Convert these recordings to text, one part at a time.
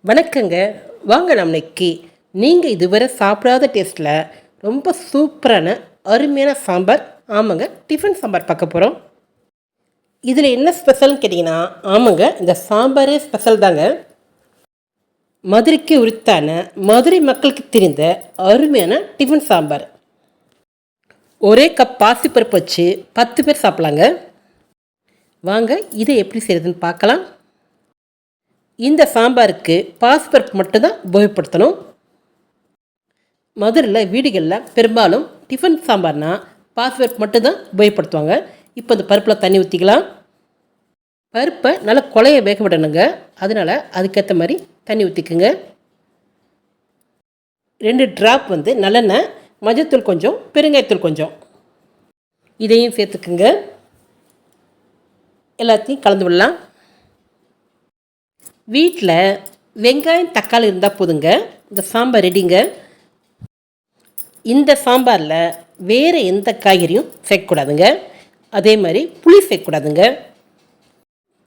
வணக்கங்க. வாங்க நம்ம இன்னைக்கு நீங்கள் இதுவரை சாப்பிடாத டேஸ்ட்டில் ரொம்ப சூப்பரான அருமையான சாம்பார், ஆமாங்க, டிஃபன் சாம்பார் பார்க்க போகிறோம். இதில் என்ன ஸ்பெஷல்னு கேட்டிங்கன்னா, ஆமாங்க, இந்த சாம்பாரே ஸ்பெஷல் தாங்க. மதுரைக்கு உரித்தான, மதுரை மக்களுக்கு தெரிந்த அருமையான டிஃபன் சாம்பார். ஒரே கப் பாசிப்பருப்பு வச்சு 10 பேர் சாப்பிட்லாங்க. வாங்க இதை எப்படி செய்கிறதுன்னு பார்க்கலாம். இந்த சாம்பாருக்கு பாசிப்பருப்பு மட்டும்தான் உபயோகப்படுத்தணும். மதுரையில் வீடுகளில் பெரும்பாலும் டிஃபன் சாம்பார்னால் பாசிப்பருப்பு மட்டும்தான் உபயோகப்படுத்துவாங்க. இப்போ இந்த பருப்பில் தண்ணி ஊற்றிக்கலாம். பருப்பை நல்லா குழைய வேக விடணுங்க. அதனால் அதுக்கேற்ற மாதிரி தண்ணி ஊற்றிக்குங்க. 2 ட்ராப் நல்லெண்ணெய், மஞ்சத்தூள் கொஞ்சம், பெருங்காயத்தூள் கொஞ்சம், இதையும் சேர்த்துக்குங்க. எல்லாத்தையும் கலந்து விடலாம். வீட்டில் வெங்காயம் தக்காளி இருந்தால் போதுங்க, இந்த சாம்பார் ரெடிங்க. இந்த சாம்பாரில் வேறு எந்த காய்கறியும் சேர்க்கக்கூடாதுங்க. அதே மாதிரி புளி சேர்க்கக்கூடாதுங்க.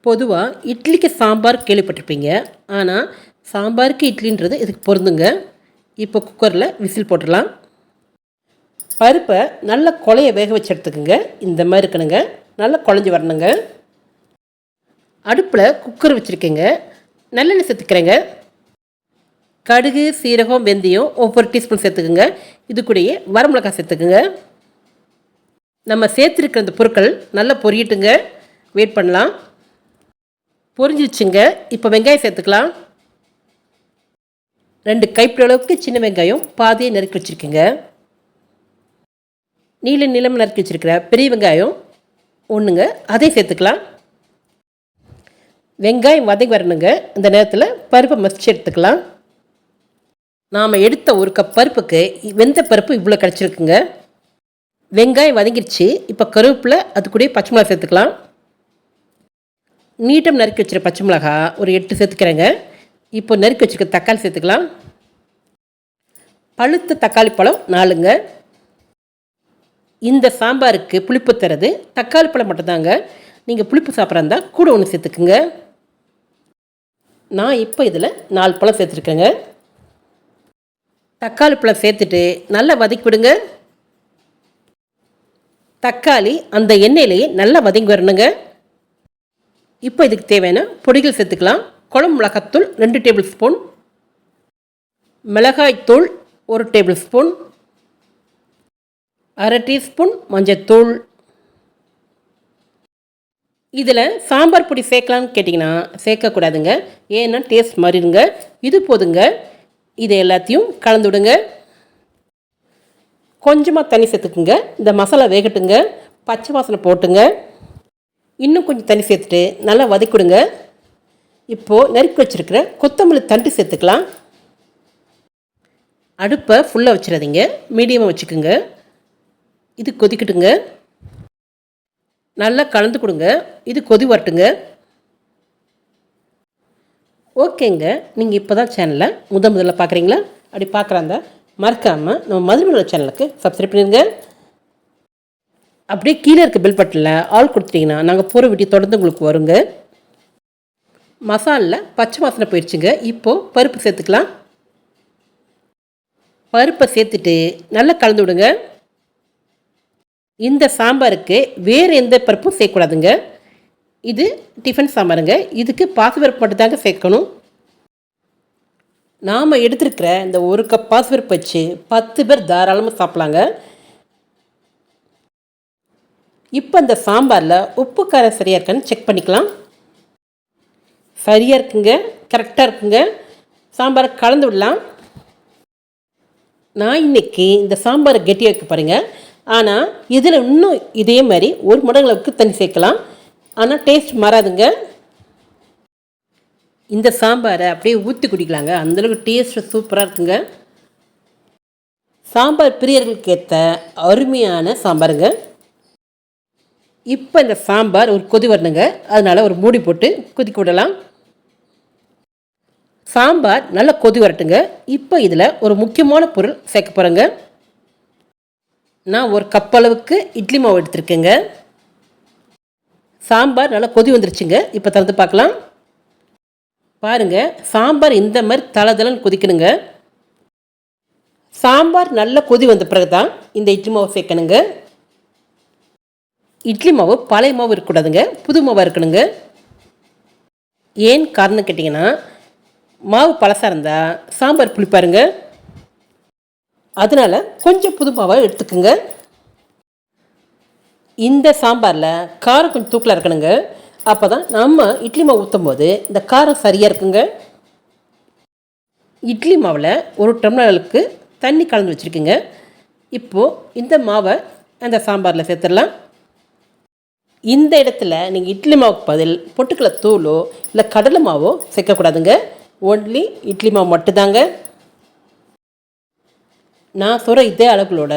பொதுவாக இட்லிக்கு சாம்பார் கேள்விப்பட்டிருப்பீங்க, ஆனால் சாம்பாருக்கு இட்லின்றது இதுக்கு பொருந்துங்க. இப்போ குக்கரில் விசில் போட்டுடலாம். பருப்பை நல்லா குழைய வேக வச்சு எடுத்துக்குங்க. இந்த மாதிரி இருக்கணுங்க, நல்லா குழஞ்சி வரணுங்க. அடுப்பில் குக்கர் வச்சுருக்கேங்க. நல்லெண்ணெய் சேர்த்துக்கிறேங்க. கடுகு, சீரகம், வெந்தயம் ஒவ்வொரு டீஸ்பூன் சேர்த்துக்குங்க. இது கூடயே வரமிளகாய் சேர்த்துக்குங்க. நம்ம சேர்த்துருக்கிற இந்த பொருட்கள் நல்லா பொரியட்டுங்க. வெயிட் பண்ணலாம். பொரிஞ்சிடுச்சுங்க. இப்போ வெங்காயம் சேர்த்துக்கலாம். 2 கைப்பிடி அளவுக்கு சின்ன வெங்காயம் பாதியை நறுக்கி வச்சுருக்கேங்க. நீளம் நறுக்கி வச்சுருக்கிற பெரிய வெங்காயம் ஒன்றுங்க, அதையும் சேர்த்துக்கலாம். வெங்காயம் வதங்கி வரணுங்க. இந்த நேரத்தில் பருப்பை மசிச்சு எடுத்துக்கலாம். நாம் எடுத்த 1 கப் பருப்புக்கு வெந்த பருப்பு இவ்வளோ கிடச்சிருக்குங்க. வெங்காயம் வதங்கிடுச்சு. இப்போ கருவேப்பிலை, அது கூட பச்சை மிளகா சேர்த்துக்கலாம். நீட்டம் நறுக்கி வச்சுருக்க பச்சை மிளகா ஒரு 8 சேர்த்துக்கிறேங்க. இப்போ நறுக்கி வச்சுருக்க தக்காளி சேர்த்துக்கலாம். பழுத்த தக்காளி பழம் 4ங்க. இந்த சாம்பாருக்கு புளிப்பு தரது தக்காளி பழம் மட்டும்தாங்க. நீங்கள் புளிப்பு சாப்பிட்றா இருந்தால் கூட 1 சேர்த்துக்குங்க. நான் இப்போ இதில் 4 பழம் சேர்த்துருக்கேங்க. தக்காளி பழம் சேர்த்துட்டு நல்லா வதக்கி விடுங்க. தக்காளி அந்த எண்ணெயிலேயே நல்லா வதங்கி வரணுங்க. இப்போ இதுக்கு தேவையான பொடிகள் சேர்த்துக்கலாம். குழம்பு மிளகாத்தூள் 2 டேபிள் ஸ்பூன், மிளகாய்த்தூள் 1 டேபிள் ஸ்பூன், அரை டீஸ்பூன் மஞ்சத்தூள். இதில் சாம்பார் பொடி சேர்க்கலான்னு கேட்டிங்கன்னா சேர்க்கக்கூடாதுங்க, ஏன்னா டேஸ்ட் மாறிடுங்க. இது போதுங்க. இதை எல்லாத்தையும் கலந்து விடுங்க. கொஞ்சமாக தண்ணி சேர்த்துக்குங்க. இந்த மசாலா வேகட்டுங்க. பச்சை வாசனை போட்டுங்க. இன்னும் கொஞ்சம் தண்ணி சேர்த்துட்டு நல்லா வதக்கிவிடுங்க. இப்போது நறுக்கி வச்சுருக்கிற கொத்தமல்லி தண்டு சேர்த்துக்கலாம். அடுப்பை ஃபுல்லாக வச்சிடாதீங்க, மீடியமாக வச்சுக்குங்க. இது கொதிக்கட்டுங்க. நல்லா கலந்து கொடுங்க. இது கொதி வரட்டுங்க. ஓகேங்க. நீங்கள் இப்போ தான் சேனலை முதல்ல பார்க்குறீங்களா? அப்படி பார்க்குறாங்க மறக்காமல் நம்ம மதுரை சேனலுக்கு சப்ஸ்கிரைப் பண்ணிடுங்க. அப்படியே கீழே இருக்க பெல் பட்டனில் ஆல் கொடுத்துட்டிங்கன்னா நாங்கள் போகிற வீடியோ தொடர்ந்து உங்களுக்கு வருங்க. மசாலில் பச்சை வாசனை போயிடுச்சுங்க. இப்போது பருப்பு சேர்த்துக்கலாம். பருப்பை சேர்த்துட்டு நல்லா கலந்து விடுங்க. இந்த சாம்பாருக்கு வேறு எந்த பருப்பும் சேர்க்கக்கூடாதுங்க. இது டிஃபன் சாம்பாருங்க. இதுக்கு பாசிப்பருப்பு மட்டும்தாங்க சேர்க்கணும். நாம் எடுத்துருக்கிற இந்த 1 கப் பாசிப்பருப்பு வச்சு 10 பேர் தாராளமாக சாப்பிட்லாங்க. இப்போ இந்த சாம்பாரில் உப்பு காரம் சரியாக இருக்கான்னு செக் பண்ணிக்கலாம். சரியாக இருக்குங்க, கரெக்டாக இருக்குங்க. சாம்பாரை கலந்து விடலாம். நான் இன்றைக்கி இந்த சாம்பாரை கெட்டியாக வைக்க பாருங்க. ஆனால் இதில் இன்னும் இதே மாதிரி 1 மடங்கு அளவுக்கு தண்ணி சேர்க்கலாம். ஆனால் டேஸ்ட் மாறாதுங்க. இந்த சாம்பாரை அப்படியே ஊற்றி குடிக்கலாங்க. அந்தளவுக்கு டேஸ்ட்டு சூப்பராக இருக்குங்க. சாம்பார் பிரியர்களுக்கு ஏற்ற அருமையான சாம்பாருங்க. இப்போ இந்த சாம்பார் ஒரு கொதி வரணுங்க. அதனால் ஒரு மூடி போட்டு கொதிக்க விடலாம். சாம்பார் நல்லா கொதி வரட்டுங்க. இப்போ இதில் ஒரு முக்கியமான பொருள் சேர்க்க போகிறேங்க. நான் 1 கப் அளவுக்கு இட்லி மாவு எடுத்துருக்கேங்க. சாம்பார் நல்லா கொதி வந்துருச்சுங்க. இப்போ திறந்து பார்க்கலாம். பாருங்கள், சாம்பார் இந்த மாதிரி தளதளன்னு கொதிக்கணுங்க. சாம்பார் நல்லா கொதி வந்த பிறகு தான் இந்த இட்லி மாவு சேர்க்கணுங்க. இட்லி மாவு பழைய மாவு இருக்கக்கூடாதுங்க, புது மாவாக இருக்கணுங்க. ஏன் காரணம் கேட்டிங்கன்னா, மாவு பழசாக இருந்தால் சாம்பார் புளிப்பாருங்க. அதனால் கொஞ்சம் புது மாவாக எடுத்துக்கோங்க. இந்த சாம்பாரில் காரம் கொஞ்சம் தூக்கலாக இருக்கணுங்க. அப்போ தான் நம்ம இட்லி மாவு ஊற்றும் போது இந்த காரம் சரியாக இருக்குங்க. இட்லி மாவில் 1 டம்ளர் அளவுக்கு தண்ணி கலந்து வச்சுருக்குங்க. இப்போது இந்த மாவை அந்த சாம்பாரில் சேர்த்துடலாம். இந்த இடத்துல நீங்கள் இட்லி மாவுக்கு பதில் பொட்டுக்கடலை தூளோ இல்லை கடலை மாவோ சேர்க்கக்கூடாதுங்க. ஒன்லி இட்லி மாவு மட்டும்தாங்க. நான் சொல்கிற இதே அளவுகளோட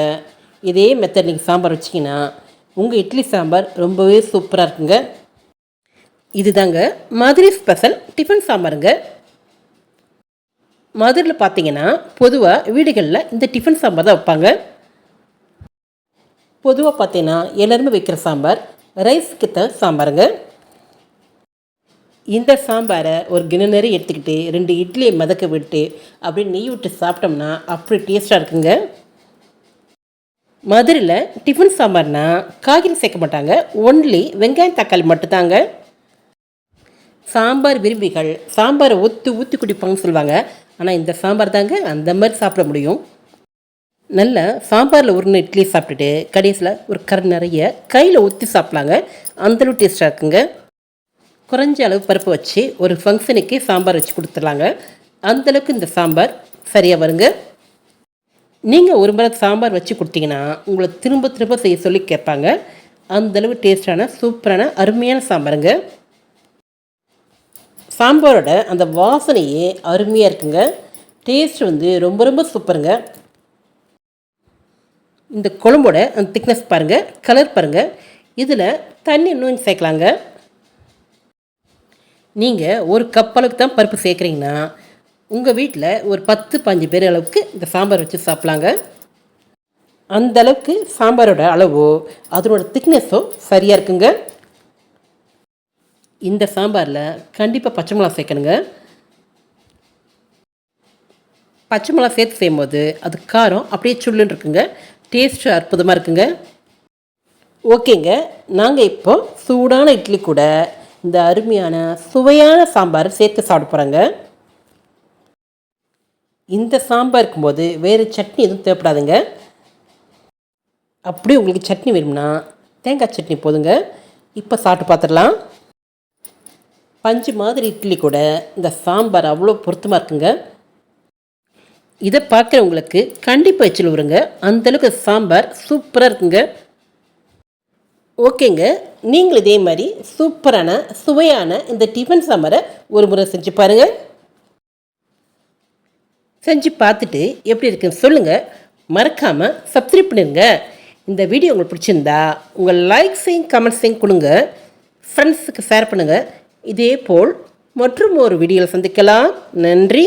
இதே மெத்தட் நீங்கள் சாம்பார் வச்சிங்கன்னா உங்கள் இட்லி சாம்பார் ரொம்பவே சூப்பராக இருக்குங்க. இதுதாங்க மதுரை ஸ்பெஷல் டிஃபன் சாம்பாருங்க. மதுரையில் பார்த்தீங்கன்னா பொதுவாக வீடுகளில் இந்த டிஃபன் சாம்பார் தான் வைப்பாங்க. பொதுவாக பார்த்தீங்கன்னா எல்லாருமே வைக்கிற சாம்பார் ரைஸுக்கு தான் சாம்பாருங்க. இந்த சாம்பாரை ஒரு கிணறு நிறைய எடுத்துக்கிட்டு 2 இட்லியை மதக்க விட்டு அப்படியே நெய் விட்டு சாப்பிட்டோம்னா அப்படி டேஸ்ட்டாக இருக்குங்க. மதுரையில் டிஃபன் சாம்பார்னால் காய்கறி சேர்க்க மாட்டாங்க, ஒன்லி வெங்காயம் தக்காளி மட்டும்தாங்க. சாம்பார் விரும்பிகள் சாம்பாரை ஊற்றி குடிப்பாங்கன்னு சொல்லுவாங்க. ஆனால் இந்த சாம்பார் தாங்க அந்த மாதிரி சாப்பிட முடியும். நல்லா சாம்பாரில் உருணை இட்லி சாப்பிட்டுட்டு கடைசியில் ஒரு கரை நிறைய கையில் ஊற்றி சாப்பிட்லாங்க. அந்தளவு டேஸ்ட்டாக இருக்குங்க. குறைஞ்ச அளவு பருப்பு வச்சு ஒரு ஃபங்க்ஷனுக்கு சாம்பார் வச்சு கொடுத்துடலாங்க. அந்தளவுக்கு இந்த சாம்பார் சரியாக வருங்க. நீங்கள் ஒரு முறை சாம்பார் வச்சு கொடுத்தீங்கன்னா உங்களை திரும்ப திரும்ப செய்ய சொல்லி கேட்பாங்க. அந்தளவு டேஸ்டான சூப்பரான அருமையான சாம்பாருங்க. சாம்பாரோட அந்த வாசனையே அருமையாக இருக்குங்க. டேஸ்ட் ரொம்ப ரொம்ப சூப்பருங்க. இந்த குழம்போட அந்த திக்னஸ் பாருங்கள், கலர் பாருங்கள். இதில் தண்ணி இன்னும் சேர்க்கலாங்க. நீங்கள் ஒரு கப் அளவுக்கு தான் பருப்பு சேர்க்குறீங்கன்னா உங்கள் வீட்டில் ஒரு 10-15 பேர் அளவுக்கு இந்த சாம்பார் வச்சு சாப்பிட்லாங்க. அந்தளவுக்கு சாம்பாரோட அளவோ அதனோட திக்னஸோ சரியாக இருக்குங்க. இந்த சாம்பாரில் கண்டிப்பாக பச்சை மிளகா சேர்க்கணுங்க. பச்சை மிளகா சேர்த்து செய்யும்போது அது காரம் அப்படியே சுள்ளுன்னு இருக்குங்க. டேஸ்ட்டு அற்புதமாக இருக்குங்க. ஓகேங்க, நாங்கள் இப்போ சூடான இட்லி கூட இந்த அருமையான சுவையான சாம்பார் சேர்த்து சாப்பிட போகிறோங்க. இந்த சாம்பார் இருக்கும்போது வேறு சட்னி எதுவும் தேவைப்படாதுங்க. அப்படியே உங்களுக்கு சட்னி வேணும்னா தேங்காய் சட்னி போதுங்க. இப்போ சாப்பிட்டு பார்த்துடலாம். பஞ்சு மாதிரி இட்லி கூட இந்த சாம்பார் அவ்வளோ பொருத்தமாக இருக்குங்க. இதை பார்க்குறவங்களுக்கு கண்டிப்பாக எச்சில் வருங்க. அந்தளவுக்கு சாம்பார் சூப்பராக இருக்குங்க. ஓகேங்க, நீங்களும் இதே மாதிரி சூப்பரான சுவையான இந்த டிஃபன் சாம்பாரை ஒரு முறை செஞ்சு பாருங்கள். செஞ்சு பார்த்துட்டு எப்படி இருக்குன்னு சொல்லுங்கள். மறக்காமல் சப்ஸ்கிரைப் பண்ணிடுங்க. இந்த வீடியோ உங்களுக்கு பிடிச்சிருந்தா உங்கள் லைக்ஸையும் கமெண்ட்ஸையும் கொடுங்க. ஃப்ரெண்ட்ஸுக்கு ஷேர் பண்ணுங்கள். இதே போல் மற்றும் ஒரு வீடியோவில் சந்திக்கலாம். நன்றி.